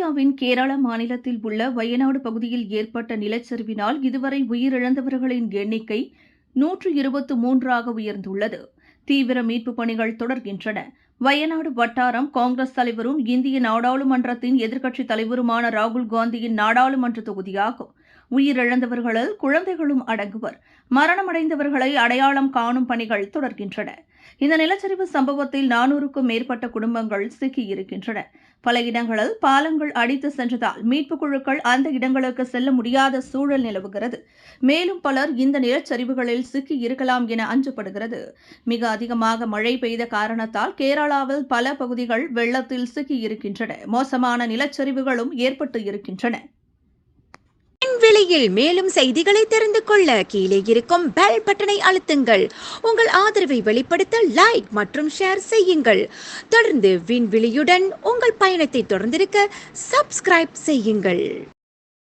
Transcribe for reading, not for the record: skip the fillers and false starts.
இந்தியாவின் கேரள மாநிலத்தில் உள்ள வயநாடு பகுதியில் ஏற்பட்ட நிலச்சரிவினால் இதுவரை உயிரிழந்தவர்களின் எண்ணிக்கை 123ஆக உயர்ந்துள்ளது. தீவிர மீட்புப் பணிகள் தொடர்கின்றன. வயநாடு வட்டாரம் காங்கிரஸ் தலைவரும் இந்திய நாடாளுமன்றத்தின் எதிர்க்கட்சித் தலைவருமான ராகுல் காந்தியின் நாடாளுமன்ற தொகுதியாகும். உயிரிழந்தவர்களில் குழந்தைகளும் அடங்குவர். மரணமடைந்தவர்களை அடையாளம் காணும் பணிகள் தொடர்கின்றன. இந்த நிலச்சரிவு சம்பவத்தில் 400க்கும் மேற்பட்ட குடும்பங்கள் சிக்கியிருக்கின்றன. பல இடங்களில் பாலங்கள் அடித்து சென்றதால் மீட்புக் குழுக்கள் அந்த இடங்களுக்கு செல்ல முடியாத சூழல் நிலவுகிறது. மேலும் பலர் இந்த நிலச்சரிவுகளில் சிக்கி இருக்கலாம் என அஞ்சப்படுகிறது. மிக அதிகமாக மழை பெய்த காரணத்தால் கேரளாவில் பல பகுதிகள் வெள்ளத்தில் சிக்கியிருக்கின்றன. மோசமான நிலச்சரிவுகளும் ஏற்பட்டு இருக்கின்றன. விண்வெளியில் மேலும் செய்திகளை தெரிந்து கொள்ள கீழே இருக்கும் பெல் பட்டனை அழுத்துங்கள். உங்கள் ஆதரவை வெளிப்படுத்த லைக் மற்றும் ஷேர் செய்யுங்கள். தொடர்ந்து விண்வெளியுடன் உங்கள் பயணத்தை தொடர்ந்திருக்க சப்ஸ்கிரைப் செய்யுங்கள்.